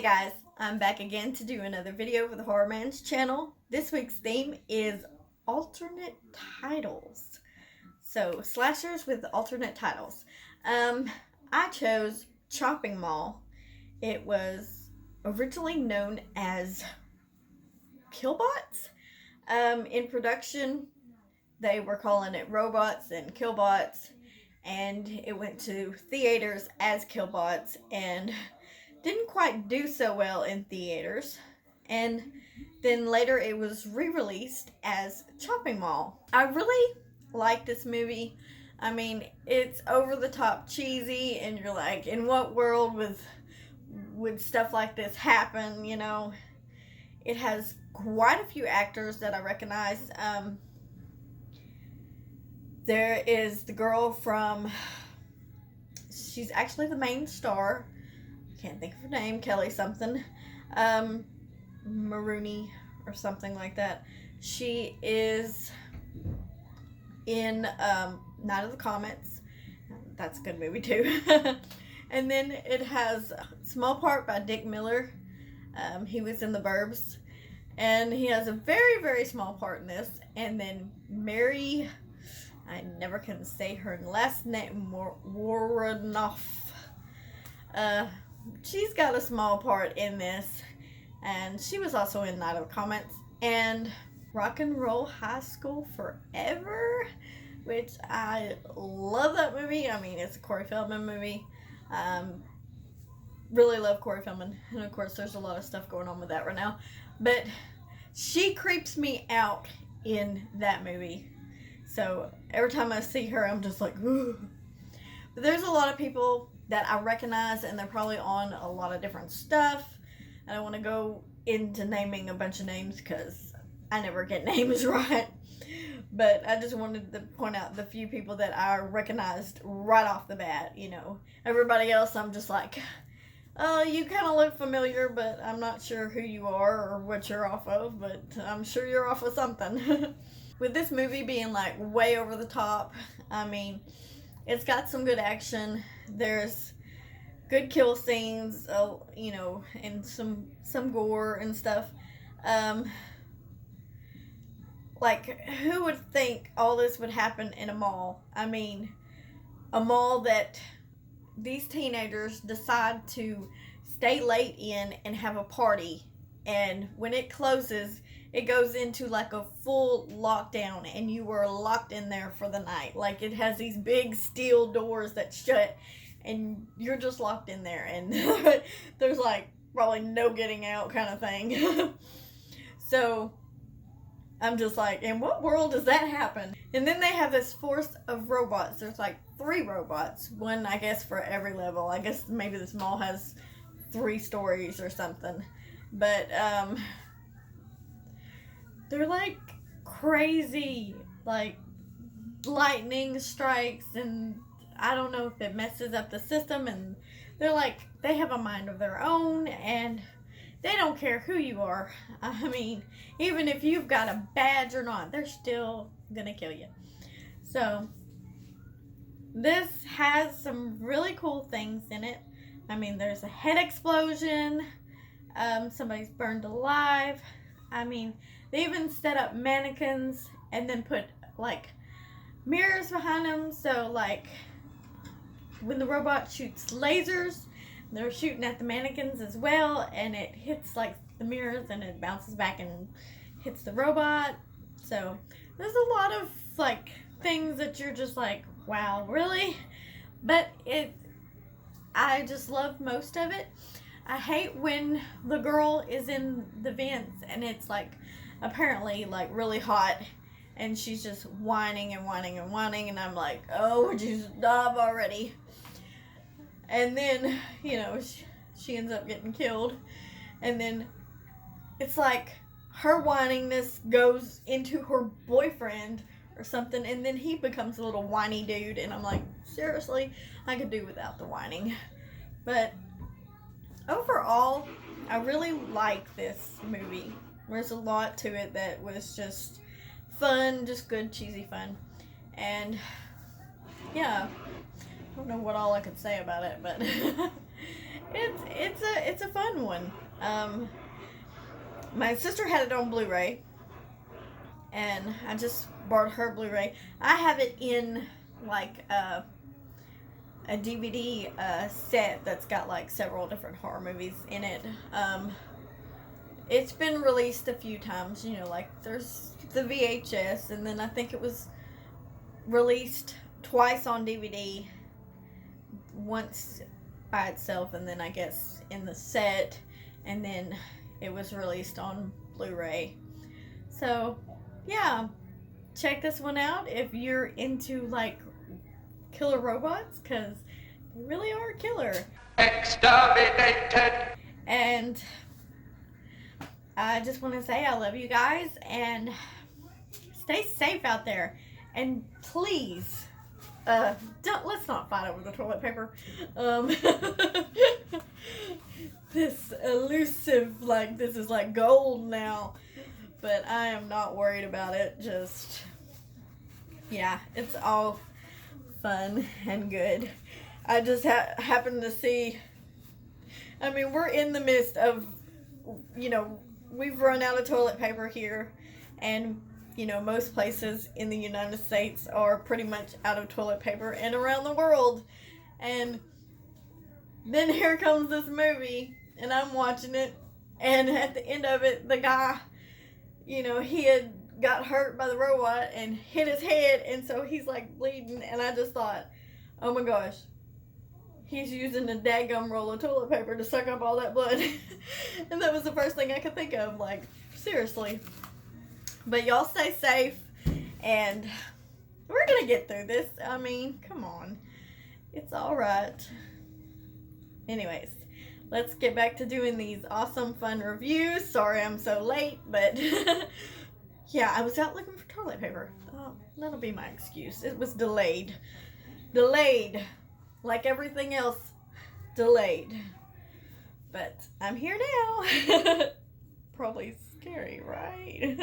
Hey guys, I'm back again to do another video for the TheHORRORman's channel. This week's theme is alternate titles. So, slashers with alternate titles. I chose Chopping Mall. It was originally known as Killbots. In production, they were calling it Robots and Killbots, and it went to theaters as Killbots and didn't quite do so well in theaters. And then later it was re-released as Chopping Mall. I really like this movie. I mean, it's over the top cheesy, and you're like, in what world would stuff like this happen, you know? It has quite a few actors that I recognize. There is the girl from, she's actually the main star. Can't think of her name, Kelly something. Maroney or something like that. She is in Night of the Comets. That's a good movie too. And then it has a small part by Dick Miller. He was in The Burbs. And he has a very, very small part in this. And then Mary, I never can say her last name, Warrenoff. She's got a small part in this. And she was also in Night of the Comets. And Rock and Roll High School Forever, which I love that movie. I mean, it's a Corey Feldman movie. Really love Corey Feldman. And of course, there's a lot of stuff going on with that right now. But she creeps me out in that movie. So every time I see her, I'm just like, ooh. But there's a lot of people that I recognize, and they're probably on a lot of different stuff. I don't want to go into naming a bunch of names because I never get names right. But I just wanted to point out the few people that I recognized right off the bat, you know. Everybody else, I'm just like, oh, you kind of look familiar, but I'm not sure who you are or what you're off of, but I'm sure you're off of something. With this movie being like way over the top, I mean, it's got some good action. There's good kill scenes, you know, and some gore and stuff. Like, who would think all this would happen in a mall? I mean, a mall that these teenagers decide to stay late in and have a party, and when it closes, it goes into like a full lockdown, and you were locked in there for the night. Like, it has these big steel doors that shut, and you're just locked in there, and there's like probably no getting out kind of thing. So I'm just like, in what world does that happen? And then they have this force of robots. There's like 3 robots. One, I guess, for every level. I guess maybe this mall has 3 stories or something. But they're like crazy. Like, lightning strikes, and I don't know if it messes up the system. And they're like, they have a mind of their own, and they don't care who you are. I mean, even if you've got a badge or not, they're still gonna kill you. So, this has some really cool things in it. I mean, there's a head explosion. Somebody's burned alive. I mean, they even set up mannequins and then put, like, mirrors behind them. So, like, when the robot shoots lasers, they're shooting at the mannequins as well, and it hits like the mirrors, and it bounces back and hits the robot. So there's a lot of like things that you're just like, wow, really? But I just love most of it. I hate when the girl is in the vents and it's like apparently like really hot, and she's just whining and whining and whining, and I'm like, oh, would you stop already? And then, you know, she ends up getting killed. And then it's like her whiningness goes into her boyfriend or something. And then he becomes a little whiny dude. And I'm like, seriously, I could do without the whining. But overall, I really like this movie. There's a lot to it that was just fun, just good, cheesy fun. And yeah. I don't know what all I could say about it, but It's a fun one. My sister had it on Blu-ray, and I just borrowed her Blu-ray. I have it in like a DVD set that's got like several different horror movies in it. It's been released a few times, you know, like there's the VHS, and then I think it was released twice on DVD, once by itself, and then I guess in the set, and then it was released on Blu-ray. So yeah, check this one out if you're into like killer robots, because they really are a killer. Exterminated. And I just want to say I love you guys, and stay safe out there, and please let's not fight over the toilet paper. This elusive, like, this is like gold now, but I am not worried about it. Just, yeah, it's all fun and good. I just happened to see, I mean, we're in the midst of, you know, we've run out of toilet paper here, and you know, most places in the United States are pretty much out of toilet paper, and around the world. And then here comes this movie, and I'm watching it, and at the end of it, the guy, you know, he had got hurt by the robot and hit his head, and so he's like bleeding, and I just thought, oh my gosh, he's using a daggum roll of toilet paper to suck up all that blood. And that was the first thing I could think of, like, seriously. But y'all stay safe, and we're gonna get through this. I mean, come on. It's alright. Anyways, let's get back to doing these awesome, fun reviews. Sorry I'm so late, but yeah, I was out looking for toilet paper. Oh, that'll be my excuse. It was delayed. Delayed. Like everything else, delayed. But I'm here now. Probably scary, right?